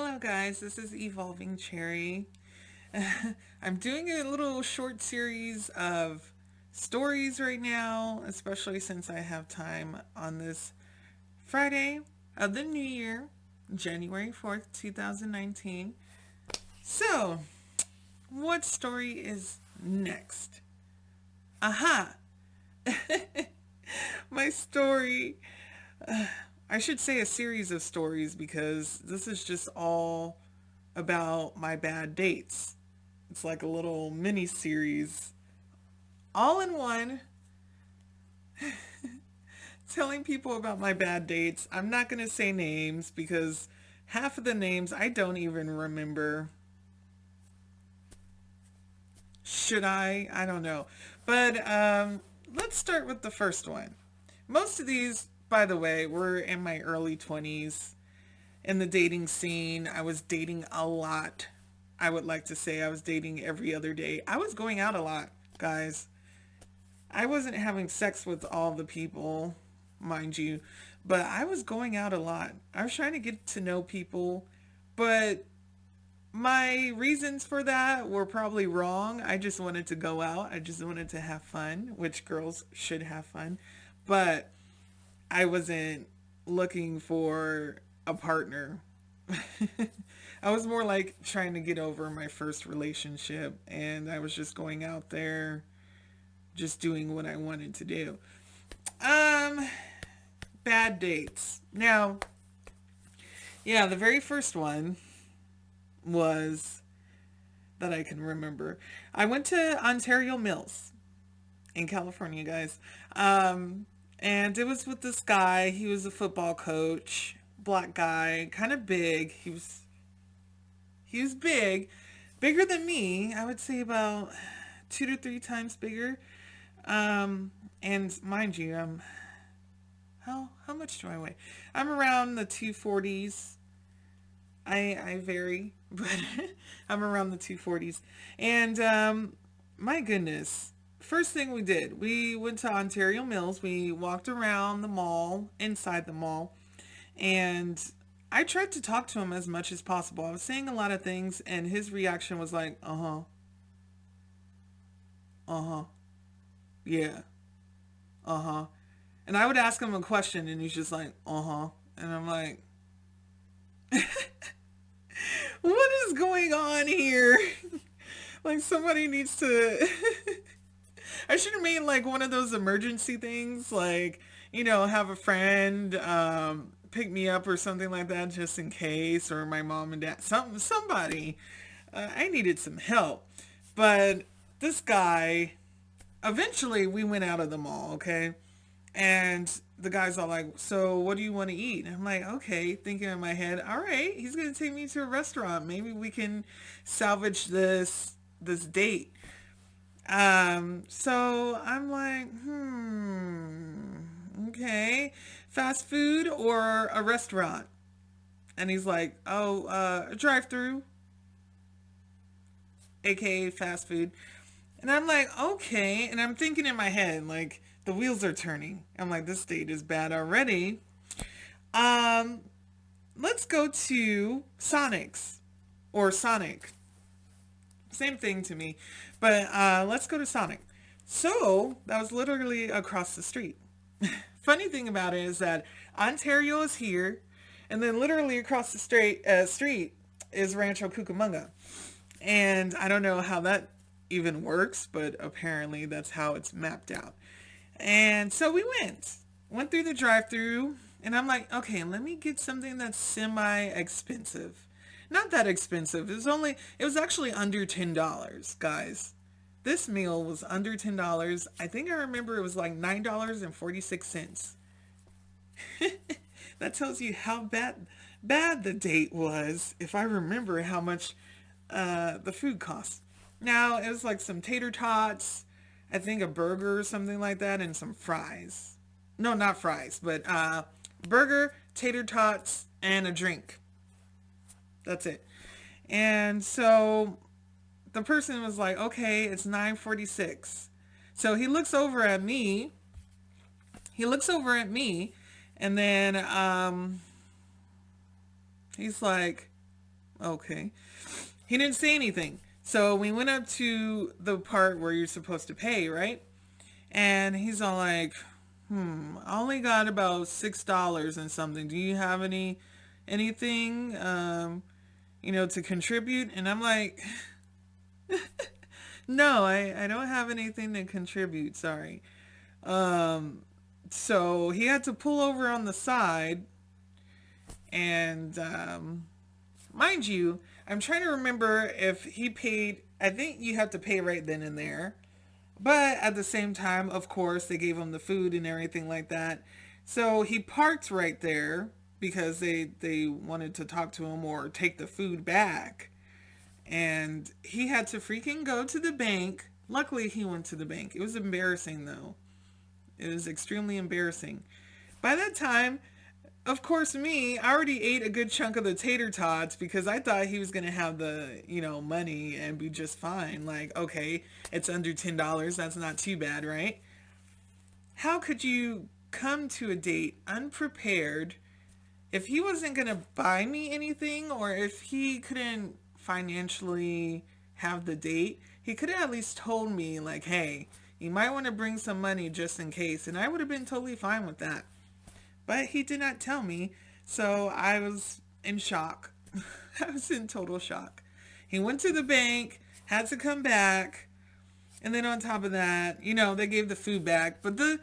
Hello guys, this is EvolvingCherry. I'm doing a little short series of stories right now, especially since I have time on this Friday of the new year, January 4th, 2019. So, what story is next? Aha! My story. I should say a series of stories because this is just all about my bad dates. It's like a little mini series, all in one, telling people about my bad dates. I'm not going to say names because half of the names I don't even remember. Should I? I don't know. But let's start with the first one. Most of these, by the way, were in my early 20s. In the dating scene, I was dating a lot. I would like to say I was dating every other day. I was going out a lot, guys. I wasn't having sex with all the people, mind you, but I was going out a lot. I was trying to get to know people, but my reasons for that were probably wrong. I just wanted to go out. I just wanted to have fun, which girls should have fun. But I wasn't looking for a partner. I was more like trying to get over my first relationship, and I was just going out there, just doing what I wanted to do. Um, Bad dates. Now, yeah, the very first one was that I can remember. I went to Ontario Mills in California, guys. And it was with this guy. He was a football coach, black guy, kind of big. He was big, bigger than me. I would say about 2 to 3 times bigger. And mind you, how much do I weigh? I'm around the 240s. I vary, but I'm around the 240s. And my goodness, first thing we did, we went to Ontario Mills. We walked around the mall, inside the mall, and I tried to talk to him as much as possible. I was saying a lot of things, and his reaction was like, uh huh, uh huh, yeah, uh huh. And I would ask him a question, and he's just like, uh huh. And I'm like, what is going on here? Like, somebody needs to. I should have made like one of those emergency things, like, have a friend pick me up or something like that just in case, or my mom and dad, somebody. I needed some help. But this guy, eventually we went out of the mall, okay? And the guy's all like, so what do you want to eat? And I'm like, okay, thinking in my head, all right, he's going to take me to a restaurant. Maybe we can salvage this date. So I'm like, okay, fast food or a restaurant? And he's like, oh, a drive-through, aka fast food. And I'm like, okay. And I'm thinking in my head, like, the wheels are turning. I'm like, this date is bad already. Um, let's go to Sonic's or Sonic. Same thing to me. But let's go to Sonic. So that was literally across the street. Funny thing about it is that Ontario is here, and then literally across the street is Rancho Cucamonga. And I don't know how that even works, but apparently that's how it's mapped out. And so we went through the drive-through, and I'm like, okay, let me get something that's semi-expensive. Not that expensive. It was actually under $10, guys. This meal was under $10. I think I remember it was like $9.46. That tells you how bad the date was if I remember how much the food cost. Now, it was like some tater tots, I think a burger or something like that, and some fries. No, not fries, but burger, tater tots, and a drink. That's it. And so the person was like, okay, it's 9:46. So he looks over at me. He looks over at me, and then he's like, Okay. He didn't say anything. So we went up to the part where you're supposed to pay, right? And he's all like, I only got about $6 and something. Do you have anything to contribute? And I'm like, no, I don't have anything to contribute, sorry. So he had to pull over on the side and mind you, I'm trying to remember if he paid. I think you have to pay right then and there. But at the same time, of course, they gave him the food and everything like that. So he parked right there because they wanted to talk to him or take the food back. And he had to freaking go to the bank. Luckily, he went to the bank. It was embarrassing, though. It was extremely embarrassing. By that time, of course, I already ate a good chunk of the tater tots because I thought he was going to have the, money and be just fine. Like, okay, it's under $10. That's not too bad, right? How could you come to a date unprepared if he wasn't going to buy me anything or if he couldn't financially have the date? He could have at least told me, like, hey, you might want to bring some money just in case. And I would have been totally fine with that. But he did not tell me, so I was in shock. I was in total shock. He went to the bank, had to come back, and then on top of that, they gave the food back. But the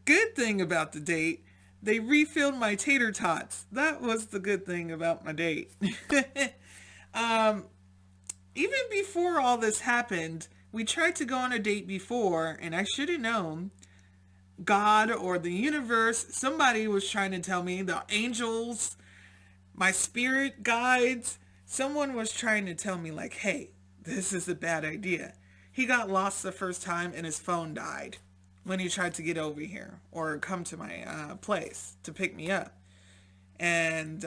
good thing about the date, they refilled my tater tots. That was the good thing about my date. Even before all this happened, we tried to go on a date before, and I should have known. God or the universe, somebody was trying to tell me, the angels, my spirit guides, someone was trying to tell me like, hey, this is a bad idea. He got lost the first time and his phone died when he tried to get over here or come to my place to pick me up. And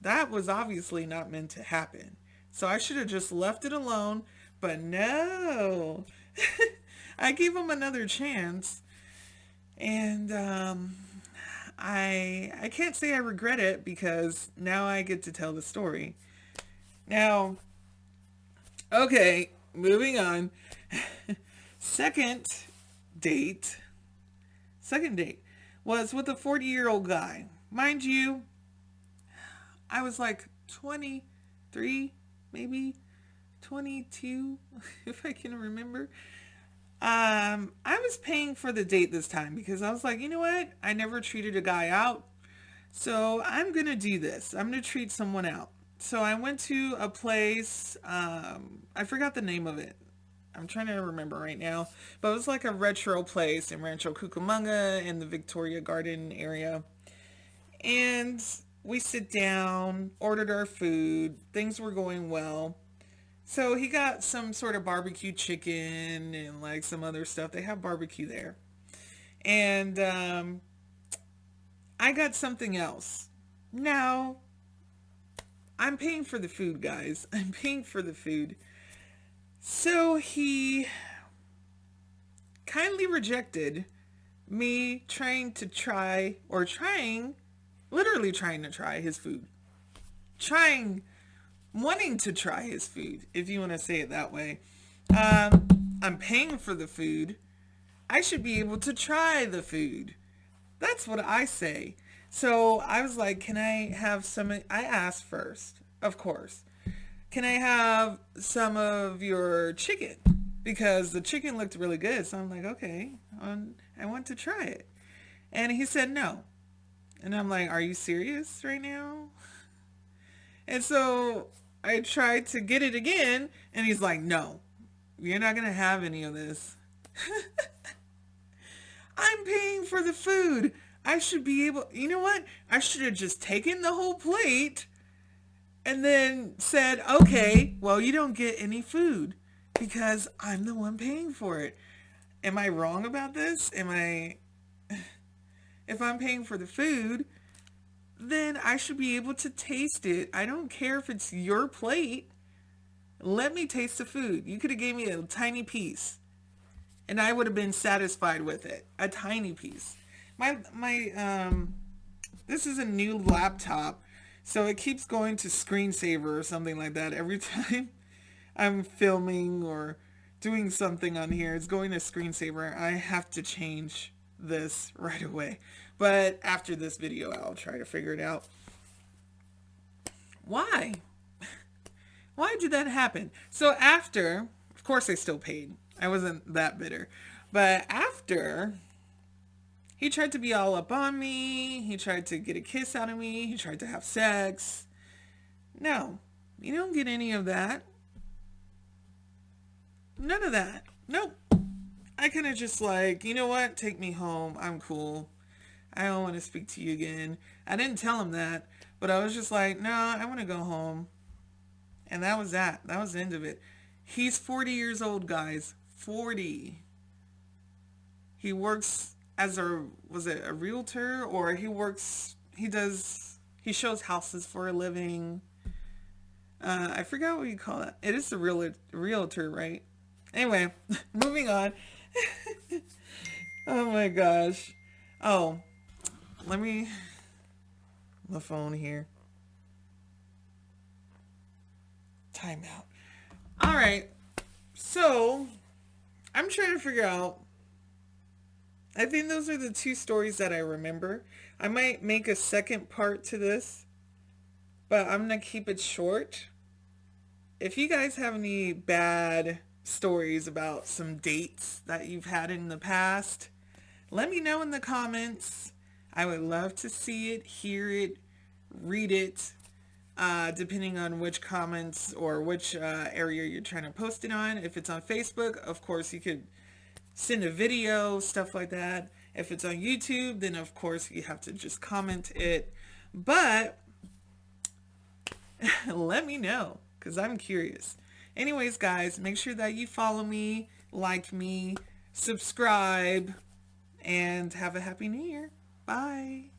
that was obviously not meant to happen. So I should have just left it alone, but no. I gave him another chance. And I can't say I regret it because now I get to tell the story. Now, okay, moving on. Second date was with a 40-year-old guy. Mind you, I was like 23, maybe 22, if I can remember. I was paying for the date this time because I was like, you know what? I never treated a guy out. So I'm going to do this. I'm going to treat someone out. So I went to a place, I forgot the name of it. I'm trying to remember right now. But it was like a retro place in Rancho Cucamonga in the Victoria Garden area. And we sit down, ordered our food. Things were going well. So he got some sort of barbecue chicken and like some other stuff. They have barbecue there. And I got something else. Now, I'm paying for the food, guys. I'm paying for the food. So he kindly rejected me literally trying to try his food. Wanting to try his food, if you want to say it that way. I'm paying for the food. I should be able to try the food. That's what I say. So I was like, can I have some? I asked first, of course. Can I have some of your chicken? Because the chicken looked really good. So I'm like, okay, I want to try it. And he said no. And I'm like, are you serious right now? And so I tried to get it again, and he's like, no, you're not going to have any of this. I'm paying for the food. I should be able, you know what? I should have just taken the whole plate and then said, okay, well, you don't get any food because I'm the one paying for it. Am I wrong about this? If I'm paying for the food, then I should be able to taste it. I don't care if it's your plate. Let me taste the food. You could have gave me a tiny piece and I would have been satisfied with it. A tiny piece. This is a new laptop. So it keeps going to screensaver or something like that every time I'm filming or doing something on here. It's going to screensaver. I have to change this right away. But after this video, I'll try to figure it out. Why? Why did that happen? So after, of course I still paid. I wasn't that bitter. But after, he tried to be all up on me. He tried to get a kiss out of me. He tried to have sex. No, you don't get any of that. None of that. Nope. I kind of just like, you know what? Take me home. I'm cool. I don't want to speak to you again. I didn't tell him that, but I was just like, no, I want to go home. And that was that. That was the end of it. He's 40 years old, guys. 40. He works as was it a realtor? Or he shows houses for a living. I forgot what you call that. It is the realtor, right? Anyway, moving on. Oh my gosh. Oh, the phone here. Timeout. All right. So, I'm trying to figure out. I think those are the two stories that I remember. I might make a second part to this, but I'm going to keep it short. If you guys have any bad stories about some dates that you've had in the past, let me know in the comments. I would love to see it, hear it, read it, depending on which comments or which area you're trying to post it on. If it's on Facebook, of course, you could send a video, stuff like that. If it's on YouTube, then of course you have to just comment it. But let me know, because I'm curious. Anyways, guys, make sure that you follow me, like me, subscribe, and have a happy new year. Bye.